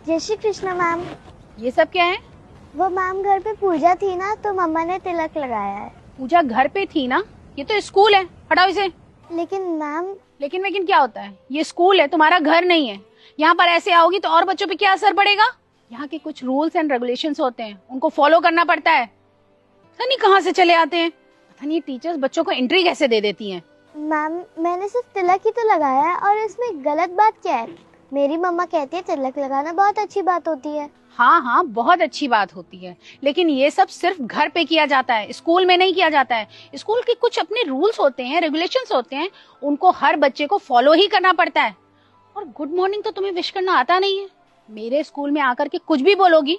जय श्री कृष्ण मैम। ये सब क्या है? वो मैम घर पे पूजा थी ना, तो मम्मा ने तिलक लगाया है। पूजा घर पे थी ना? ये तो स्कूल है, हटाओ इसे। लेकिन मैम। लेकिन क्या होता है? ये स्कूल है, तुम्हारा घर नहीं है। यहाँ पर ऐसे आओगी तो और बच्चों पे क्या असर पड़ेगा? यहाँ के कुछ रूल्स एंड रेगुलेशंस होते हैं, उनको फॉलो करना पड़ता है। पता नहीं कहाँ से चले आते हैं। पता नहीं टीचर्स बच्चों को एंट्री कैसे दे देती हैं। मैम मैंने सिर्फ तिलक ही तो लगाया है, और इसमें गलत बात क्या है? मेरी मम्मा कहती है तिलक लगाना बहुत अच्छी बात होती है। हाँ हाँ, बहुत अच्छी बात होती है, लेकिन ये सब सिर्फ घर पे किया जाता है, स्कूल में नहीं किया जाता है। स्कूल के कुछ अपने रूल्स होते हैं, रेगुलेशंस होते हैं, उनको हर बच्चे को फॉलो ही करना पड़ता है। और गुड मॉर्निंग तो तुम्हें विश करना आता नहीं है। मेरे स्कूल में आकर के कुछ भी बोलोगी,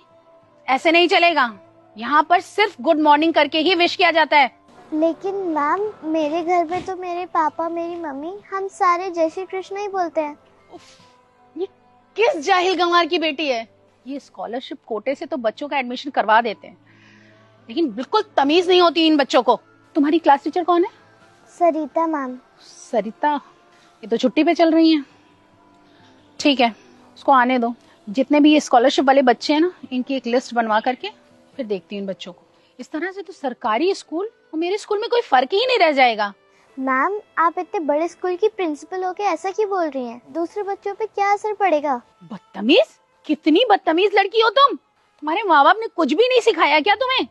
ऐसे नहीं चलेगा। यहाँ पर सिर्फ गुड मॉर्निंग करके ही विश किया जाता है। लेकिन मैम मेरे घर पे तो मेरे पापा मेरी मम्मी हम सारे जय श्री कृष्ण ही बोलते हैं। ये किस जाहिल गंवार की बेटी है? ये स्कॉलरशिप कोटे से तो बच्चों का एडमिशन करवा देते हैं, लेकिन बिल्कुल तमीज नहीं होती इन बच्चों को। तुम्हारी क्लास टीचर कौन है? सरिता मैम। सरिता? ये तो छुट्टी पे चल रही हैं। ठीक है, उसको आने दो। जितने भी ये स्कॉलरशिप वाले बच्चे हैं ना, इनकी एक लिस्ट बनवा करके फिर देखती हूँ इन बच्चों को। इस तरह से तो सरकारी स्कूल और मेरे स्कूल में कोई फर्क ही नहीं रह जाएगा। मैम आप इतने बड़े स्कूल की प्रिंसिपल होके ऐसा क्यों बोल रही हैं? दूसरे बच्चों पे क्या असर पड़ेगा? बदतमीज! कितनी बदतमीज लड़की हो तुम। तुम्हारे माँ बाप ने कुछ भी नहीं सिखाया क्या तुम्हें?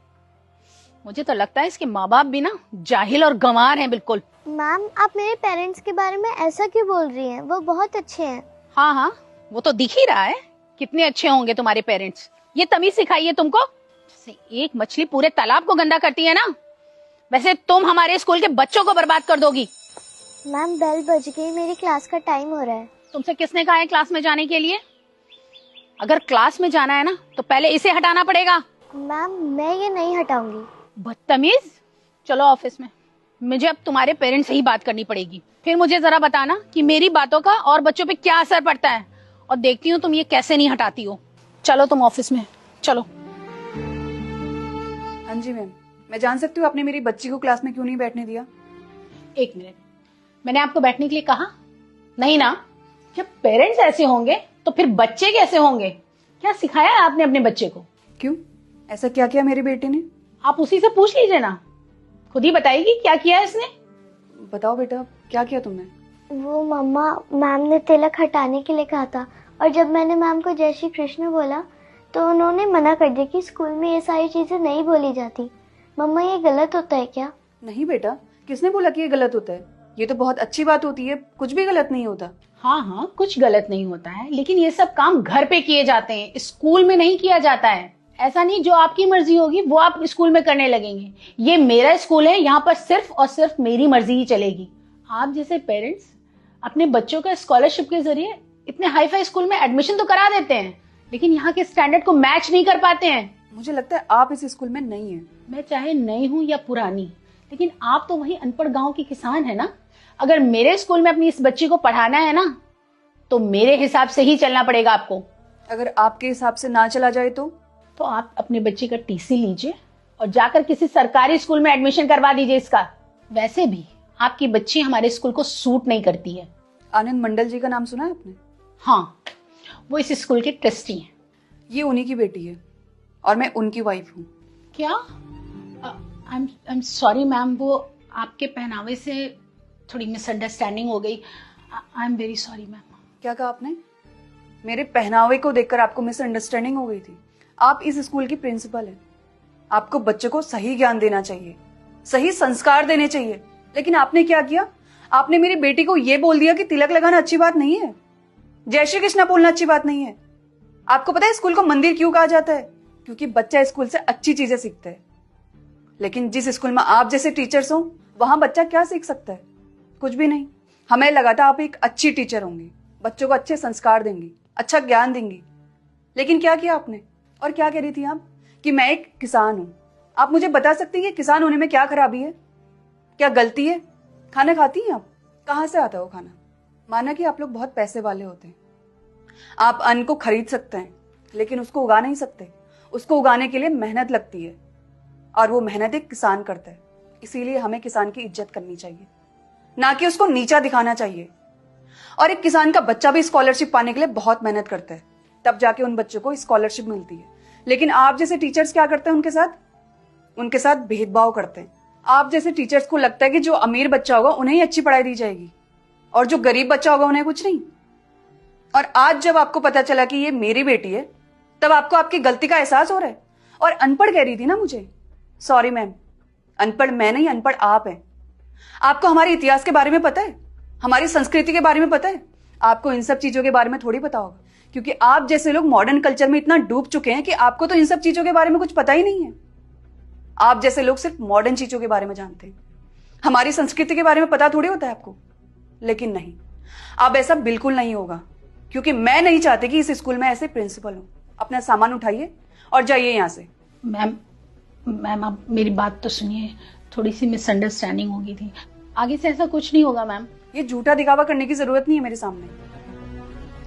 मुझे तो लगता है इसके माँ बाप भी ना जाहिल और गंवार हैं बिल्कुल। मैम आप मेरे पेरेंट्स के बारे में ऐसा क्यों बोल रही हैं? वो बहुत अच्छे हैं। हाँ हाँ, वो तो दिख ही रहा है कितने अच्छे होंगे तुम्हारे पेरेंट्स। ये तमीज सिखाई है तुमको? जैसे एक मछली पूरे तालाब को गंदा करती है ना, वैसे तुम हमारे स्कूल के बच्चों को बर्बाद कर दोगी। मैम बेल बज गई, मेरी क्लास का टाइम हो रहा है। तुमसे किसने कहा है क्लास में जाने के लिए? अगर क्लास में जाना है ना तो पहले इसे हटाना पड़ेगा। मैम मैं ये नहीं हटाऊंगी। बदतमीज! चलो ऑफिस में, मुझे अब तुम्हारे पेरेंट्स से ही बात करनी पड़ेगी। फिर मुझे जरा बताना कि मेरी बातों का और बच्चों पे क्या असर पड़ता है, और देखती हूँ तुम ये कैसे नहीं हटाती हो। चलो तुम ऑफिस में चलो। हाँ जी मैम, मैं जान सकती हूँ आपने मेरी बच्ची को क्लास में क्यों नहीं बैठने दिया? एक मिनट, मैंने आपको बैठने के लिए कहा नहीं ना? जब पेरेंट्स ऐसे होंगे तो फिर बच्चे कैसे होंगे? क्या सिखाया है आपने अपने बच्चे को? क्यों, ऐसा क्या किया मेरे बेटे ने? आप उसी से पूछ लीजिए ना, खुद ही बताएगी क्या किया है इसने। बताओ बेटा, क्या किया तुमने? वो मम्मा, मैम ने तिलक हटाने के लिए कहा था, और जब मैंने मैम को जय श्री कृष्ण बोला तो उन्होंने मना कर दिया कि स्कूल में ये सारी चीजें नहीं बोली जाती। मम्मा ये गलत होता है क्या? नहीं बेटा, किसने बोला कि ये गलत होता है? ये तो बहुत अच्छी बात होती है, कुछ भी गलत नहीं होता। हाँ हाँ, कुछ गलत नहीं होता है, लेकिन ये सब काम घर पे किए जाते हैं, स्कूल में नहीं किया जाता है। ऐसा नहीं जो आपकी मर्जी होगी वो आप स्कूल में करने लगेंगे। ये मेरा स्कूल है, यहाँ पर सिर्फ और सिर्फ मेरी मर्जी ही चलेगी। आप जैसे पेरेंट्स अपने बच्चों का स्कॉलरशिप के जरिए इतने हाई फाई स्कूल में एडमिशन तो करा देते हैं, लेकिन यहाँ के स्टैंडर्ड को मैच नहीं कर पाते हैं। मुझे लगता है आप इस स्कूल में नहीं है। मैं चाहे नई हूँ या पुरानी, लेकिन आप तो वही अनपढ़ गांव की किसान है ना। अगर मेरे स्कूल में अपनी इस बच्ची को पढ़ाना है ना, तो मेरे हिसाब से ही चलना पड़ेगा आपको। अगर आपके हिसाब से ना चला जाए तो आप अपने बच्चे का टीसी लीजिए और जाकर किसी सरकारी स्कूल में एडमिशन करवा दीजिए इसका। वैसे भी आपकी बच्ची हमारे स्कूल को सूट नहीं करती है। आनंद मंडल जी का नाम सुना है आपने? हाँ, वो इस स्कूल के ट्रस्टी हैं। ये उन्हीं की बेटी है और मैं उनकी वाइफ हूँ। क्या? आई एम सॉरी मैम, वो आपके पहनावे से थोड़ी मिसअंडरस्टैंडिंग हो गई। I am very sorry ma'am. क्या कहा आपने? मेरे पहनावे को देखकर आपको मिसअंडरस्टैंडिंग हो गई थी? आप इस स्कूल की प्रिंसिपल हैं। आपको बच्चों को सही ज्ञान देना चाहिए, सही संस्कार देने चाहिए, लेकिन आपने क्या किया? आपने मेरी बेटी को यह बोल दिया कि तिलक लगाना अच्छी बात नहीं है, जय श्री कृष्णा बोलना अच्छी बात नहीं है। आपको पता है स्कूल को मंदिर क्यों कहा जाता है? क्योंकि बच्चा स्कूल से अच्छी चीजें सीखता है। लेकिन जिस स्कूल में आप जैसे टीचर्स हो, वहां बच्चा क्या सीख सकता है? कुछ भी नहीं। हमें लगा था आप एक अच्छी टीचर होंगी, बच्चों को अच्छे संस्कार देंगी, अच्छा ज्ञान देंगी, लेकिन क्या किया आपने? और क्या कह रही थी आप कि मैं एक किसान हूं। आप मुझे बता सकती हैं किसान होने में क्या खराबी है, क्या गलती है? खाना खाती हैं आप? कहां से आता है वो खाना? माना कि आप लोग बहुत पैसे वाले होते हैं, आप अन्न को खरीद सकते हैं, लेकिन उसको उगा नहीं सकते। उसको उगाने के लिए मेहनत लगती है, और वो मेहनत एक किसान करता है। इसीलिए हमें किसान की इज्जत करनी चाहिए, ना कि उसको नीचा दिखाना चाहिए। और एक किसान का बच्चा भी स्कॉलरशिप पाने के लिए बहुत मेहनत करता है, तब जाके उन बच्चों को स्कॉलरशिप मिलती है। लेकिन आप जैसे टीचर्स क्या करते हैं उनके साथ भेदभाव करते हैं। आप जैसे टीचर्स को लगता है कि जो अमीर बच्चा होगा उन्हें ही अच्छी पढ़ाई दी जाएगी और जो गरीब बच्चा होगा उन्हें कुछ नहीं। और आज जब आपको पता चला कि ये मेरी बेटी है, तब आपको आपकी गलती का एहसास हो रहा है। और अनपढ़ कह रही थी ना मुझे, सॉरी मैम, अनपढ़ मैं नहीं, अनपढ़ आप हैं। आपको हमारे इतिहास के बारे में पता है, हमारी संस्कृति के बारे में पता है, आपको इन सब चीजों के बारे में थोड़ी पता होगा, क्योंकि आप जैसे लोग मॉडर्न कल्चर में इतना डूब चुके हैं कि आपको तो इन सब चीजों के बारे में कुछ पता ही नहीं है। आप जैसे लोग सिर्फ मॉडर्न चीजों के बारे में जानते हैं, हमारी संस्कृति के बारे में पता थोड़ी होता है आपको। लेकिन नहीं, अब ऐसा बिल्कुल नहीं होगा, क्योंकि मैं नहीं चाहती कि इस स्कूल में ऐसे प्रिंसिपल हो। अपना सामान उठाइए और जाइए यहाँ से। मैम आप मेरी बात तो सुनिए, थोड़ी सी मिसअंडरस्टैंडिंग हो गई थी, आगे से ऐसा कुछ नहीं होगा मैम। ये झूठा दिखावा करने की जरूरत नहीं है मेरे सामने,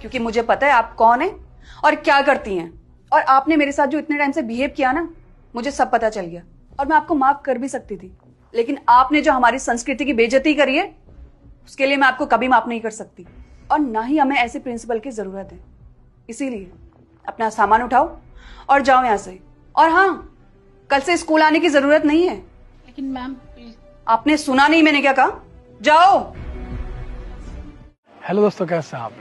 क्योंकि मुझे पता है आप कौन है और क्या करती हैं। और आपने मेरे साथ जो इतने टाइम से बिहेव किया ना, मुझे सब पता चल गया। और मैं आपको माफ कर भी सकती थी, लेकिन आपने जो हमारी संस्कृति की बेइज्जती करी है, उसके लिए मैं आपको कभी माफ नहीं कर सकती। और ना ही हमें ऐसे प्रिंसिपल की जरूरत है। इसीलिए अपना सामान उठाओ और जाओ यहाँ से। और हाँ, कल से स्कूल आने की जरूरत नहीं है। लेकिन मैम प्लीज। आपने सुना नहीं मैंने क्या कहा? जाओ। हेलो दोस्तों, कैसे हैं आप लोग?